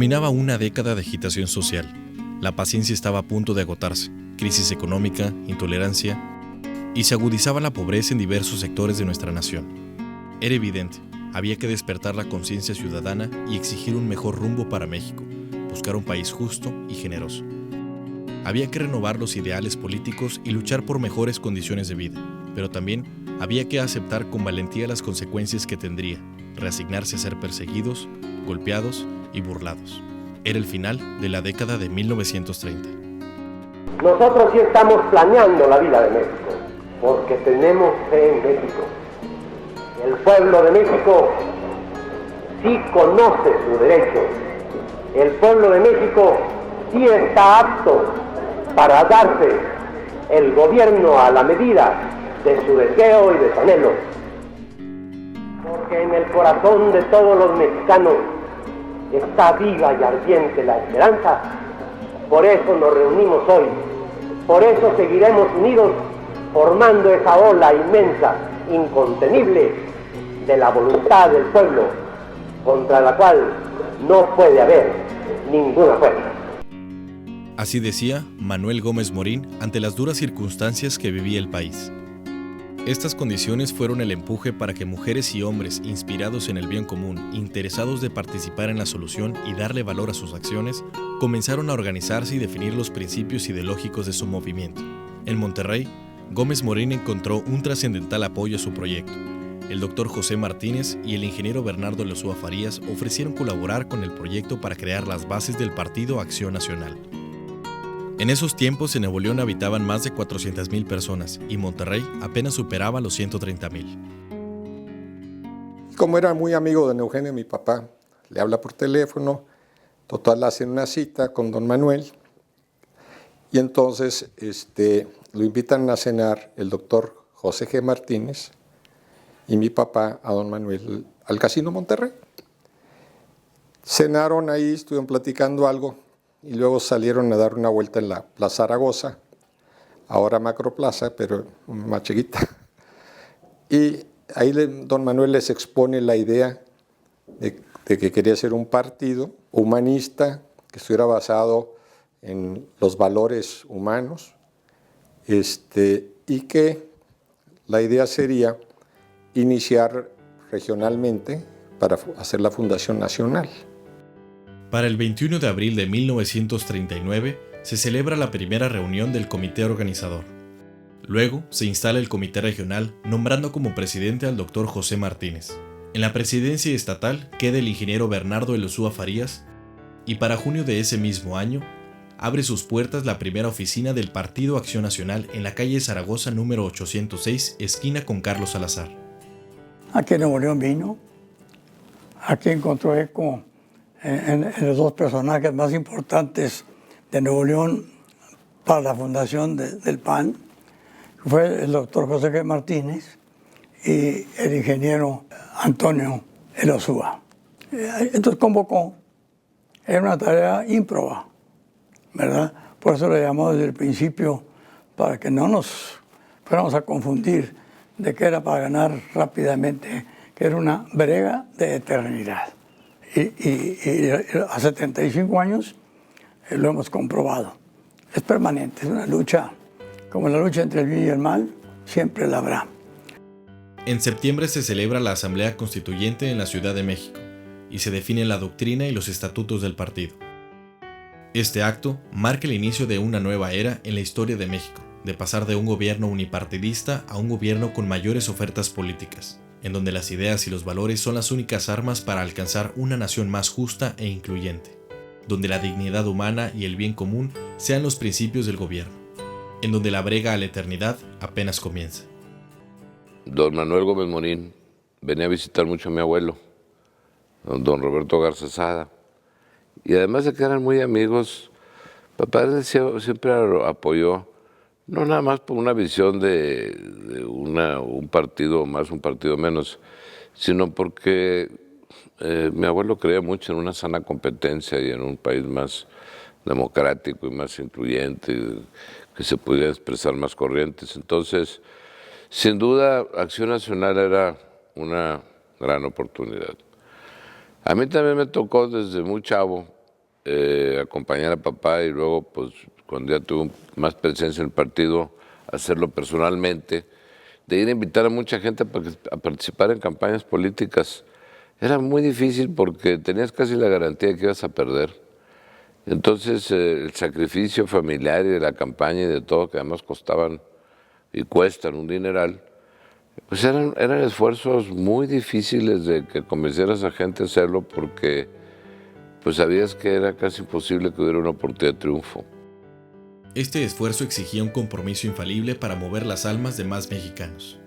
Culminaba una década de agitación social. La paciencia estaba a punto de agotarse, crisis económica, intolerancia, y se agudizaba la pobreza en diversos sectores de nuestra nación. Era evidente, había que despertar la conciencia ciudadana y exigir un mejor rumbo para México, buscar un país justo y generoso. Había que renovar los ideales políticos y luchar por mejores condiciones de vida, pero también había que aceptar con valentía las consecuencias que tendría, reasignarse a ser perseguidos, golpeados y burlados. Era el final de la década de 1930. Nosotros sí estamos planeando la vida de México, porque tenemos fe en México. El pueblo de México sí conoce su derecho. El pueblo de México sí está apto para darse el gobierno a la medida de su deseo y de su anhelo. Porque en el corazón de todos los mexicanos está viva y ardiente la esperanza. Por eso nos reunimos hoy. Por eso seguiremos unidos, formando esa ola inmensa, incontenible, de la voluntad del pueblo, contra la cual no puede haber ninguna fuerza. Así decía Manuel Gómez Morín ante las duras circunstancias que vivía el país. Estas condiciones fueron el empuje para que mujeres y hombres inspirados en el bien común, interesados de participar en la solución y darle valor a sus acciones, comenzaron a organizarse y definir los principios ideológicos de su movimiento. En Monterrey, Gómez Morín encontró un trascendental apoyo a su proyecto. El doctor José Martínez y el ingeniero Bernardo Elosúa Farías ofrecieron colaborar con el proyecto para crear las bases del Partido Acción Nacional. En esos tiempos en Nuevo León habitaban más de 400,000 personas y Monterrey apenas superaba los 130,000. Como era muy amigo de don Eugenio, mi papá le habla por teléfono, total hacen una cita con don Manuel y entonces lo invitan a cenar el doctor José G. Martínez y mi papá a don Manuel al Casino Monterrey. Cenaron ahí, estuvieron platicando algo y luego salieron a dar una vuelta en la Plaza Zaragoza, ahora Macroplaza, pero más chiquita. Y ahí don Manuel les expone la idea de que quería ser un partido humanista que estuviera basado en los valores humanos, y que la idea sería iniciar regionalmente para hacer la Fundación Nacional. Para el 21 de abril de 1939 se celebra la primera reunión del comité organizador. Luego se instala el comité regional, nombrando como presidente al doctor José Martínez. En la presidencia estatal queda el ingeniero Bernardo Elosúa Farías y para junio de ese mismo año abre sus puertas la primera oficina del Partido Acción Nacional en la calle Zaragoza número 806, esquina con Carlos Salazar. Aquí en Nuevo León vino, aquí encontró eco en los dos personajes más importantes de Nuevo León para la fundación del PAN, fue el doctor José G. Martínez y el ingeniero Antonio Elosúa. Entonces convocó, era una tarea ímproba, ¿verdad? Por eso le llamó desde el principio, para que no nos fuéramos a confundir de que era para ganar rápidamente, que era una brega de eternidad. Y a 75 años lo hemos comprobado. Es permanente, es una lucha, como la lucha entre el bien y el mal, siempre la habrá. En septiembre se celebra la Asamblea Constituyente en la Ciudad de México y se define la doctrina y los estatutos del partido. Este acto marca el inicio de una nueva era en la historia de México, de pasar de un gobierno unipartidista a un gobierno con mayores ofertas políticas, en donde las ideas y los valores son las únicas armas para alcanzar una nación más justa e incluyente, donde la dignidad humana y el bien común sean los principios del gobierno, en donde la brega a la eternidad apenas comienza. Don Manuel Gómez Morín venía a visitar mucho a mi abuelo, don Roberto Garza Sada, y además de que eran muy amigos, papá siempre apoyó, no nada más por una visión de un partido más, un partido menos, sino porque mi abuelo creía mucho en una sana competencia y en un país más democrático y más incluyente, que se pudiera expresar más corrientes. Entonces, sin duda, Acción Nacional era una gran oportunidad. A mí también me tocó desde muy chavo acompañar a papá y luego, pues, cuando ya tuve más presencia en el partido, hacerlo personalmente, de ir a invitar a mucha gente a participar en campañas políticas. Era muy difícil porque tenías casi la garantía de que ibas a perder. Entonces, el sacrificio familiar y de la campaña y de todo, que además costaban y cuestan un dineral, pues eran esfuerzos muy difíciles de que convencieras a gente a hacerlo porque pues sabías que era casi imposible que hubiera una oportunidad de triunfo. Este esfuerzo exigía un compromiso infalible para mover las almas de más mexicanos.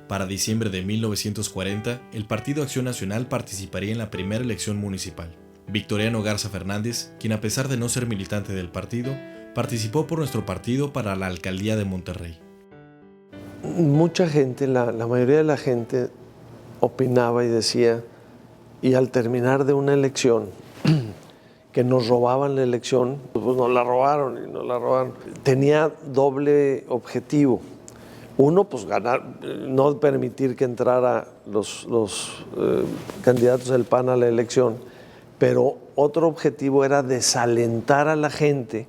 Para diciembre de 1940, el Partido Acción Nacional participaría en la primera elección municipal. Victoriano Garza Fernández, quien a pesar de no ser militante del partido, participó por nuestro partido para la alcaldía de Monterrey. Mucha gente, la mayoría de la gente opinaba y decía, y al terminar de una elección, que nos robaban la elección, pues nos la robaron y nos la robaron. Tenía doble objetivo. Uno, pues ganar, no permitir que entrara los candidatos del PAN a la elección, pero otro objetivo era desalentar a la gente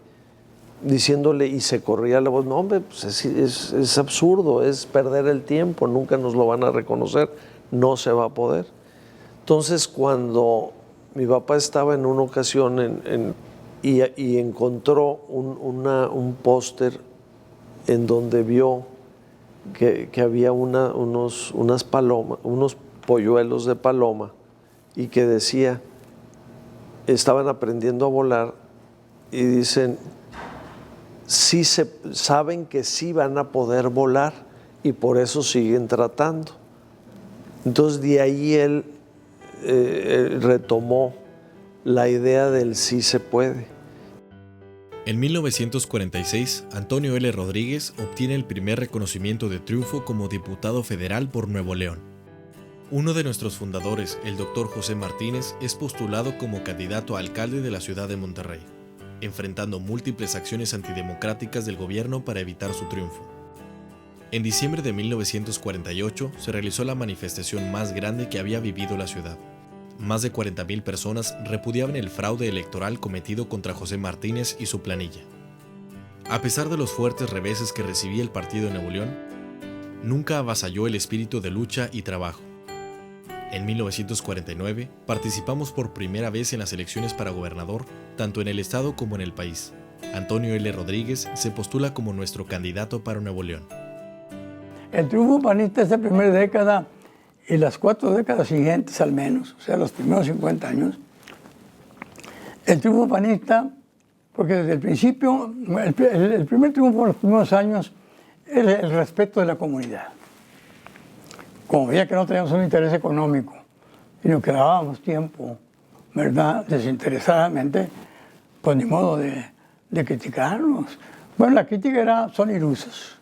diciéndole, y se corría la voz, no hombre, pues es absurdo, es perder el tiempo, nunca nos lo van a reconocer, no se va a poder. Entonces, cuando mi papá estaba en una ocasión y encontró un póster en donde vio que había unos polluelos de paloma y que decía, estaban aprendiendo a volar y dicen, sí saben que sí van a poder volar y por eso siguen tratando. Entonces de ahí él retomó la idea del sí se puede. En 1946, Antonio L. Rodríguez obtiene el primer reconocimiento de triunfo como diputado federal por Nuevo León. Uno de nuestros fundadores, el doctor José Martínez, es postulado como candidato a alcalde de la ciudad de Monterrey, enfrentando múltiples acciones antidemocráticas del gobierno para evitar su triunfo. En diciembre de 1948 se realizó la manifestación más grande que había vivido la ciudad. Más de 40,000 personas repudiaban el fraude electoral cometido contra José Martínez y su planilla. A pesar de los fuertes reveses que recibía el partido de Nuevo León, nunca avasalló el espíritu de lucha y trabajo. En 1949 participamos por primera vez en las elecciones para gobernador, tanto en el estado como en el país. Antonio L. Rodríguez se postula como nuestro candidato para Nuevo León. El triunfo panista esa primera década y las 4 décadas siguientes al menos, o sea, los primeros 50 años, el triunfo panista, porque desde el principio, el primer triunfo en los primeros años era el respeto de la comunidad. Como veía que no teníamos un interés económico, sino que dábamos tiempo, ¿verdad?, desinteresadamente, pues ni modo de criticarnos. Bueno, la crítica son ilusas,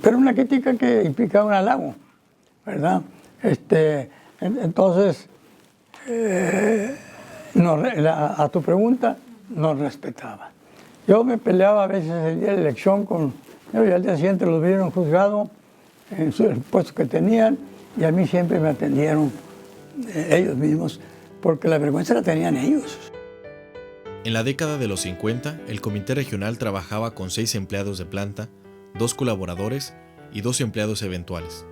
pero una crítica que implicaba un halago, ¿verdad? Entonces, a tu pregunta, nos respetaba. Yo me peleaba a veces el día de la elección y al día siguiente los vieron juzgado en el puesto que tenían y a mí siempre me atendieron ellos mismos porque la vergüenza la tenían ellos. En la década de los 50, el comité regional trabajaba con 6 empleados de planta, 2 colaboradores y 2 empleados eventuales.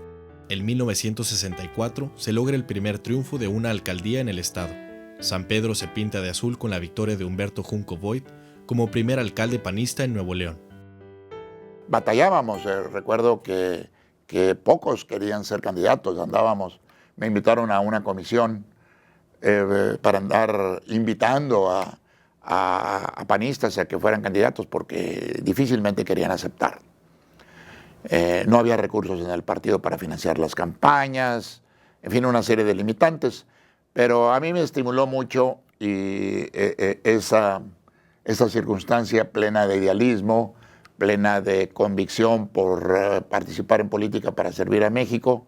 En 1964 se logra el primer triunfo de una alcaldía en el estado. San Pedro se pinta de azul con la victoria de Humberto Junco Voit como primer alcalde panista en Nuevo León. Batallábamos, recuerdo que pocos querían ser candidatos, me invitaron a una comisión para andar invitando a panistas a que fueran candidatos porque difícilmente querían aceptar. No había recursos en el partido para financiar las campañas, en fin, una serie de limitantes, pero a mí me estimuló mucho y esa circunstancia plena de idealismo, plena de convicción por participar en política para servir a México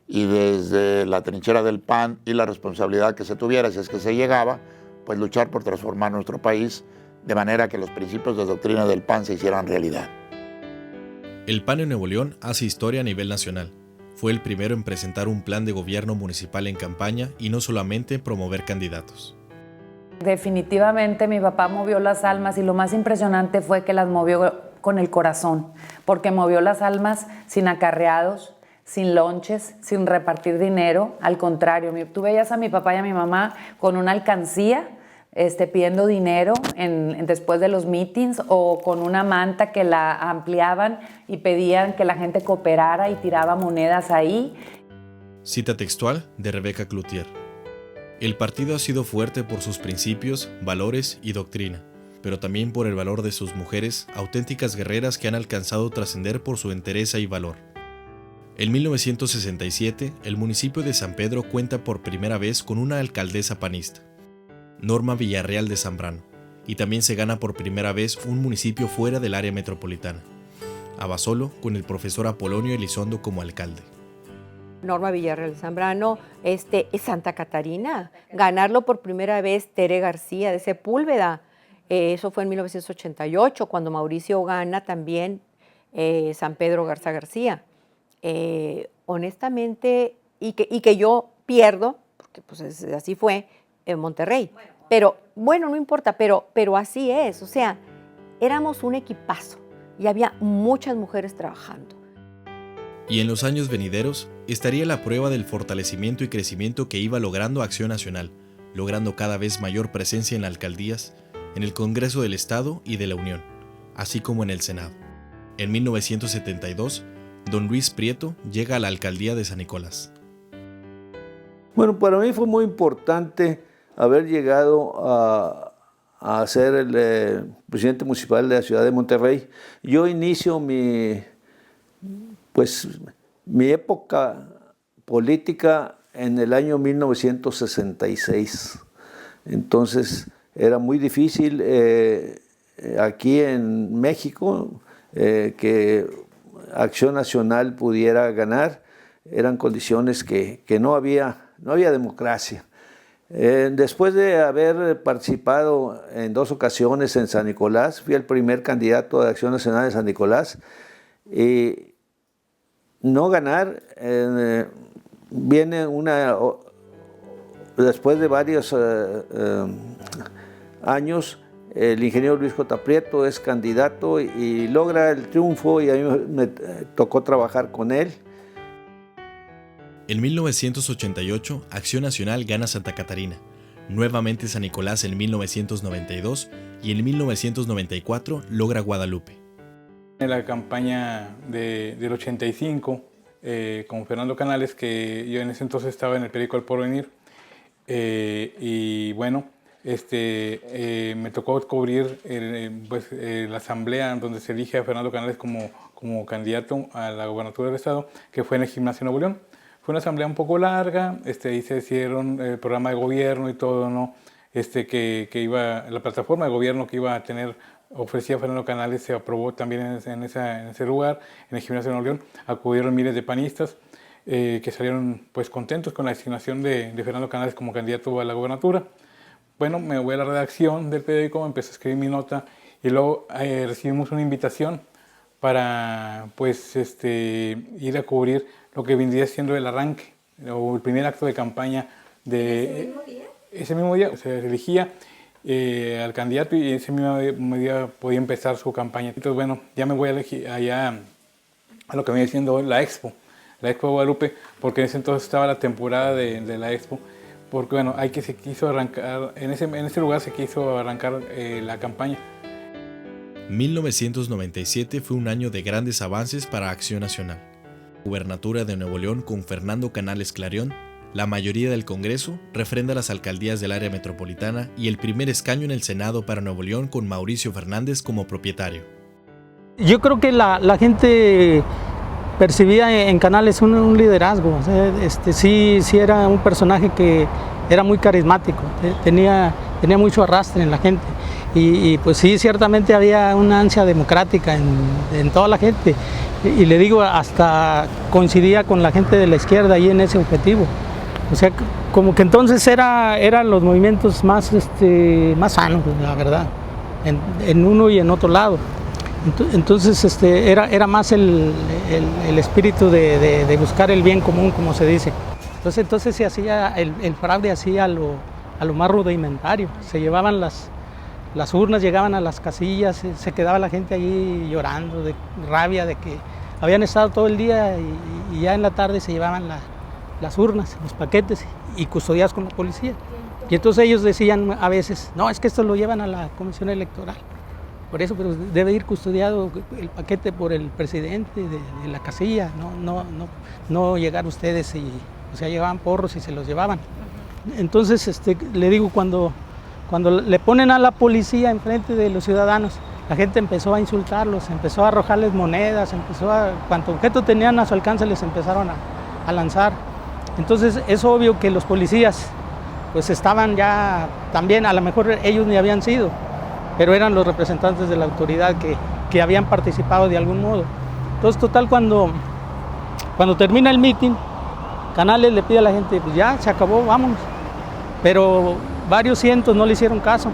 y desde la trinchera del PAN y la responsabilidad que se tuviera, si es que se llegaba, pues luchar por transformar nuestro país de manera que los principios de doctrina del PAN se hicieran realidad. El PAN en Nuevo León hace historia a nivel nacional. Fue el primero en presentar un plan de gobierno municipal en campaña y no solamente en promover candidatos. Definitivamente mi papá movió las almas y lo más impresionante fue que las movió con el corazón, porque movió las almas sin acarreados, sin lonches, sin repartir dinero. Al contrario, tú veías a mi papá y a mi mamá con una alcancía pidiendo dinero después de los meetings, o con una manta que la ampliaban y pedían que la gente cooperara y tiraba monedas ahí. Cita textual de Rebeca Cloutier. El partido ha sido fuerte por sus principios, valores y doctrina, pero también por el valor de sus mujeres, auténticas guerreras que han alcanzado trascender por su entereza y valor. En 1967, el municipio de San Pedro cuenta por primera vez con una alcaldesa panista, Norma Villarreal de Zambrano, y también se gana por primera vez un municipio fuera del área metropolitana, Abasolo, con el profesor Apolonio Elizondo como alcalde. Norma Villarreal de Zambrano, es Santa Catarina, ganarlo por primera vez Tere García de Sepúlveda, eso fue en 1988, cuando Mauricio gana también San Pedro Garza García. Honestamente, y que yo pierdo, porque pues así fue, en Monterrey. Pero bueno, no importa, pero así es, o sea, éramos un equipazo y había muchas mujeres trabajando. Y en los años venideros estaría la prueba del fortalecimiento y crecimiento que iba logrando Acción Nacional, logrando cada vez mayor presencia en alcaldías, en el Congreso del Estado y de la Unión, así como en el Senado. En 1972, don Luis Prieto llega a la alcaldía de San Nicolás. Bueno, para mí fue muy importante haber llegado a ser el presidente municipal de la ciudad de Monterrey. Yo inicio mi época política en el año 1966. Entonces era muy difícil aquí en México que Acción Nacional pudiera ganar. Eran condiciones que no había democracia. Después de haber participado en 2 ocasiones en San Nicolás, fui el primer candidato de Acción Nacional de San Nicolás, y no ganar, viene después de varios años, el ingeniero Luis J. Prieto es candidato y logra el triunfo, y a mí me tocó trabajar con él. En 1988, Acción Nacional gana Santa Catarina, nuevamente San Nicolás en 1992 y en 1994 logra Guadalupe. En la campaña del 85, con Fernando Canales, que yo en ese entonces estaba en el periódico El Porvenir, y bueno, me tocó cubrir la asamblea donde se elige a Fernando Canales como candidato a la gobernatura del estado, que fue en el Gimnasio Nuevo León. Fue una asamblea un poco larga, ahí se hicieron el programa de gobierno y todo, ¿no? La plataforma de gobierno que iba a tener, ofrecía Fernando Canales, se aprobó también en ese lugar, en el Gimnasio de Nuevo León. Acudieron miles de panistas que salieron pues contentos con la designación de Fernando Canales como candidato a la gobernatura. Bueno, me voy a la redacción del periódico, empecé a escribir mi nota y luego recibimos una invitación para pues, ir a cubrir lo que vendría siendo el arranque o el primer acto de campaña de ese mismo día se elegía al candidato, y ese mismo día podía empezar su campaña. Entonces, bueno, ya me voy a elegir allá a lo que viene siendo la Expo de Guadalupe, porque en ese entonces estaba la temporada de la Expo, porque bueno, se quiso arrancar, en ese lugar se quiso arrancar la campaña. 1997 fue un año de grandes avances para Acción Nacional. Gubernatura de Nuevo León con Fernando Canales Clarión, la mayoría del Congreso refrenda las alcaldías del área metropolitana y el primer escaño en el Senado para Nuevo León con Mauricio Fernández como propietario. Yo creo que la gente percibía en Canales un liderazgo, o sea, sí era un personaje que era muy carismático, tenía mucho arrastre en la gente. Y pues sí, ciertamente había una ansia democrática en toda la gente, y le digo, hasta coincidía con la gente de la izquierda ahí en ese objetivo. O sea, como que entonces eran los movimientos más sanos, la verdad, en uno y en otro lado. Entonces era más el espíritu de buscar el bien común, como se dice. Entonces se hacía el fraude hacía lo a lo más rudimentario. Se llevaban las urnas, llegaban a las casillas, se quedaba la gente allí llorando de rabia de que habían estado todo el día y ya en la tarde se llevaban las urnas, los paquetes y custodiados con la policía. Y entonces ellos decían a veces, no, es que esto lo llevan a la comisión electoral. Por eso, pero debe ir custodiado el paquete por el presidente de la casilla, no llegar ustedes y, o sea, llevaban porros y se los llevaban. Entonces, le digo, cuando le ponen a la policía enfrente de los ciudadanos, la gente empezó a insultarlos, empezó a arrojarles monedas, cuanto objeto tenían a su alcance les empezaron a lanzar. Entonces es obvio que los policías pues estaban ya también, a lo mejor ellos ni habían sido, pero eran los representantes de la autoridad que habían participado de algún modo. Entonces total, cuando termina el mitin, Canales le pide a la gente, pues ya se acabó, vámonos. Pero varios cientos no le hicieron caso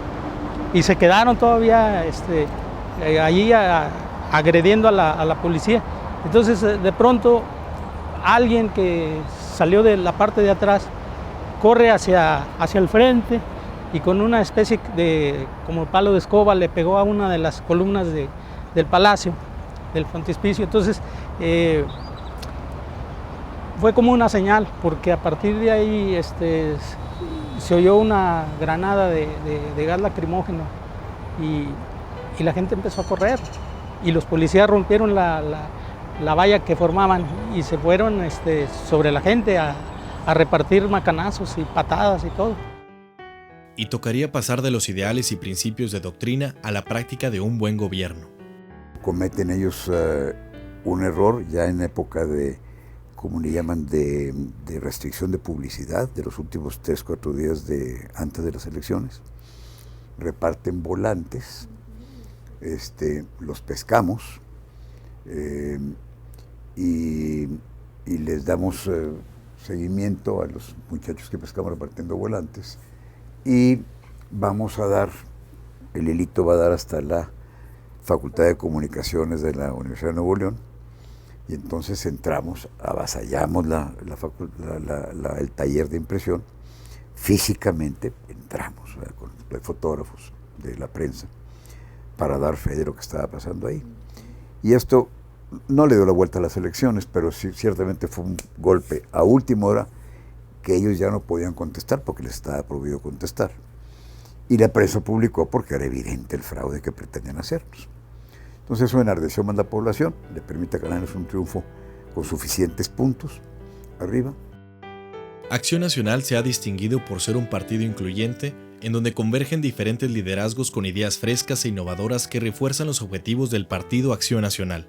y se quedaron todavía allí agrediendo a la policía. Entonces de pronto alguien que salió de la parte de atrás corre hacia el frente y con una especie de como palo de escoba le pegó a una de las columnas del palacio, del frontispicio. Entonces fue como una señal, porque a partir de ahí se oyó una granada de gas lacrimógeno y la gente empezó a correr y los policías rompieron la valla que formaban y se fueron sobre la gente a repartir macanazos y patadas y todo. Y tocaría pasar de los ideales y principios de doctrina a la práctica de un buen gobierno. Cometen ellos un error ya en época de, como le llaman, de restricción de publicidad de los últimos 3-4 días antes de las elecciones. Reparten volantes, los pescamos y les damos seguimiento a los muchachos que pescamos repartiendo volantes y vamos a dar, el hilito va a dar hasta la Facultad de Comunicaciones de la Universidad de Nuevo León. Y entonces entramos, avasallamos el taller de impresión, físicamente entramos con los fotógrafos de la prensa para dar fe de lo que estaba pasando ahí. Y esto no le dio la vuelta a las elecciones, pero sí, ciertamente fue un golpe a última hora que ellos ya no podían contestar porque les estaba prohibido contestar. Y la prensa publicó porque era evidente el fraude que pretendían hacernos. Entonces eso enardeció más la población, le permite ganarnos un triunfo con suficientes puntos arriba. Acción Nacional se ha distinguido por ser un partido incluyente en donde convergen diferentes liderazgos con ideas frescas e innovadoras que refuerzan los objetivos del Partido Acción Nacional.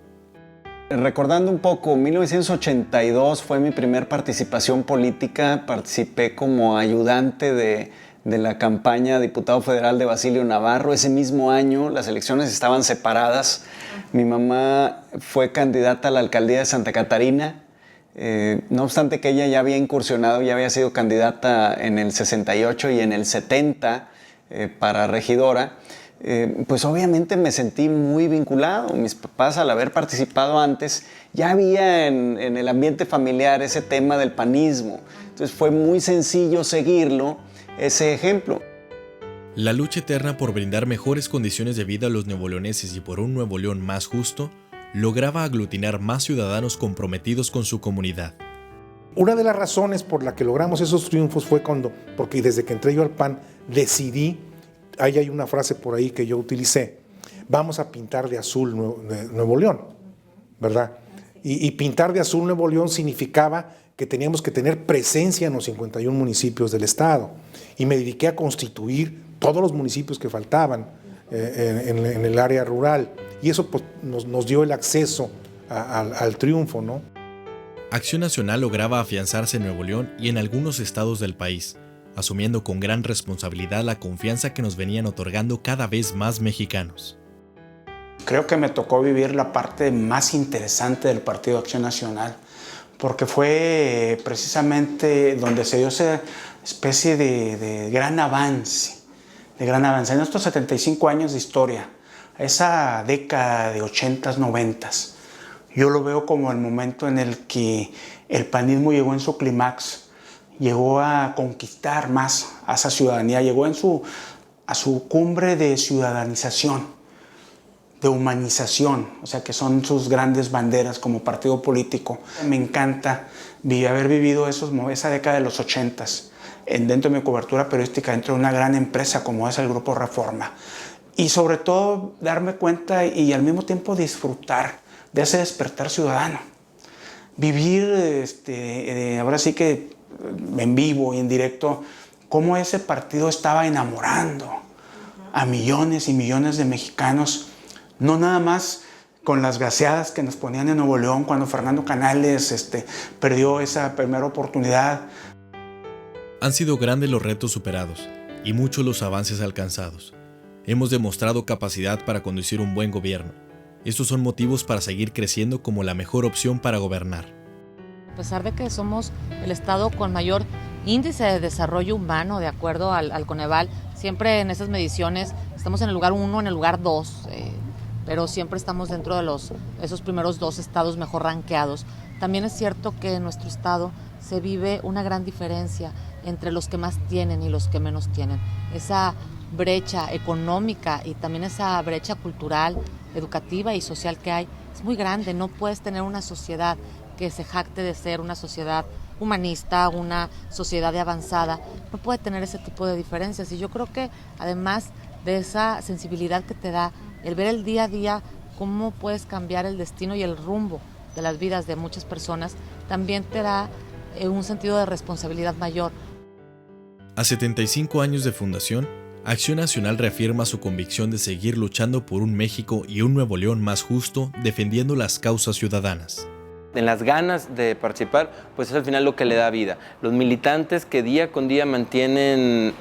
Recordando un poco, 1982 fue mi primer participación política, participé como ayudante de la campaña diputado federal de Basilio Navarro. Ese mismo año las elecciones estaban separadas. Mi mamá fue candidata a la alcaldía de Santa Catarina. No obstante que ella ya había incursionado, ya había sido candidata en el 68 y en el 70 para regidora. Pues obviamente me sentí muy vinculado. Mis papás, al haber participado antes, ya había en el ambiente familiar ese tema del panismo. Entonces fue muy sencillo seguirlo, ese ejemplo. La lucha eterna por brindar mejores condiciones de vida a los nuevoleoneses y por un Nuevo León más justo lograba aglutinar más ciudadanos comprometidos con su comunidad. Una de las razones por la que logramos esos triunfos fue porque desde que entré yo al PAN decidí, ahí hay una frase por ahí que yo utilicé, vamos a pintar de azul Nuevo León, ¿verdad? Y pintar de azul Nuevo León significaba que teníamos que tener presencia en los 51 municipios del estado. Y me dediqué a constituir todos los municipios que faltaban en el área rural. Y eso pues, nos dio el acceso al triunfo, ¿no? Acción Nacional lograba afianzarse en Nuevo León y en algunos estados del país, asumiendo con gran responsabilidad la confianza que nos venían otorgando cada vez más mexicanos. Creo que me tocó vivir la parte más interesante del Partido Acción Nacional, porque fue precisamente donde se dio esa especie de gran avance, en estos 75 años de historia, esa década de 80s, 90s. Yo lo veo como el momento en el que el panismo llegó en su clímax llegó a conquistar más a esa ciudadanía, llegó a su cumbre de ciudadanización, de humanización, o sea, que son sus grandes banderas como partido político. Me encanta haber vivido esa década de los 80s dentro de mi cobertura periodística, dentro de una gran empresa como es el Grupo Reforma. Y sobre todo darme cuenta y al mismo tiempo disfrutar de ese despertar ciudadano. Vivir, ahora sí que en vivo y en directo, cómo ese partido estaba enamorando a millones y millones de mexicanos, no nada más con las gaseadas que nos ponían en Nuevo León cuando Fernando Canales perdió esa primera oportunidad. Han sido grandes los retos superados y muchos los avances alcanzados. Hemos demostrado capacidad para conducir un buen gobierno. Estos son motivos para seguir creciendo como la mejor opción para gobernar. A pesar de que somos el estado con mayor índice de desarrollo humano, de acuerdo al Coneval, siempre en esas mediciones estamos en el lugar 1, en el lugar 2, pero siempre estamos dentro de esos primeros 2 estados mejor ranqueados. También es cierto que en nuestro estado se vive una gran diferencia entre los que más tienen y los que menos tienen. Esa brecha económica y también esa brecha cultural, educativa y social que hay es muy grande. No puedes tener una sociedad que se jacte de ser una sociedad humanista, una sociedad de avanzada, no puede tener ese tipo de diferencias. Y yo creo que además de esa sensibilidad que te da el ver el día a día cómo puedes cambiar el destino y el rumbo de las vidas de muchas personas, también te da un sentido de responsabilidad mayor. A 75 años de fundación, Acción Nacional reafirma su convicción de seguir luchando por un México y un Nuevo León más justo, defendiendo las causas ciudadanas. En las ganas de participar, pues es al final lo que le da vida. Los militantes que día con día mantienen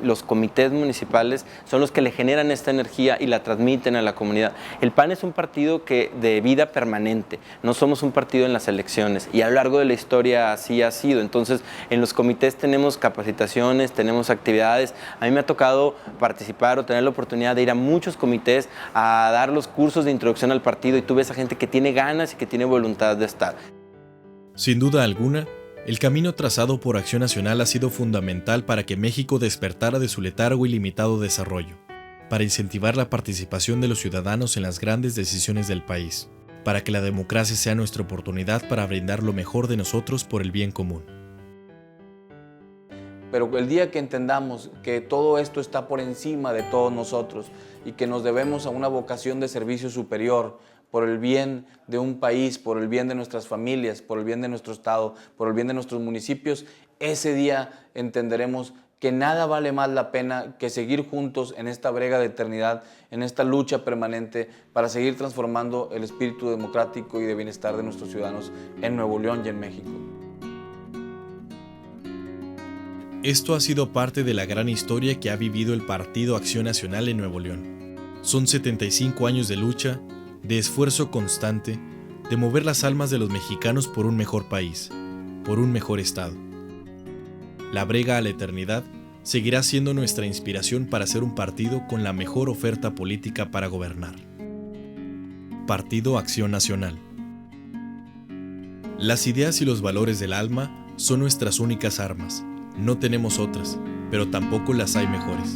los comités municipales son los que le generan esta energía y la transmiten a la comunidad. El PAN es un partido de vida permanente, no somos un partido en las elecciones y a lo largo de la historia así ha sido. Entonces, en los comités tenemos capacitaciones, tenemos actividades. A mí me ha tocado participar o tener la oportunidad de ir a muchos comités a dar los cursos de introducción al partido y tú ves a gente que tiene ganas y que tiene voluntad de estar. Sin duda alguna, el camino trazado por Acción Nacional ha sido fundamental para que México despertara de su letargo y limitado desarrollo, para incentivar la participación de los ciudadanos en las grandes decisiones del país, para que la democracia sea nuestra oportunidad para brindar lo mejor de nosotros por el bien común. Pero el día que entendamos que todo esto está por encima de todos nosotros y que nos debemos a una vocación de servicio superior, por el bien de un país, por el bien de nuestras familias, por el bien de nuestro estado, por el bien de nuestros municipios, ese día entenderemos que nada vale más la pena que seguir juntos en esta brega de eternidad, en esta lucha permanente para seguir transformando el espíritu democrático y de bienestar de nuestros ciudadanos en Nuevo León y en México. Esto ha sido parte de la gran historia que ha vivido el Partido Acción Nacional en Nuevo León. Son 75 años de lucha, de esfuerzo constante, de mover las almas de los mexicanos por un mejor país, por un mejor estado. La brega a la eternidad seguirá siendo nuestra inspiración para ser un partido con la mejor oferta política para gobernar. Partido Acción Nacional. Las ideas y los valores del alma son nuestras únicas armas. No tenemos otras, pero tampoco las hay mejores.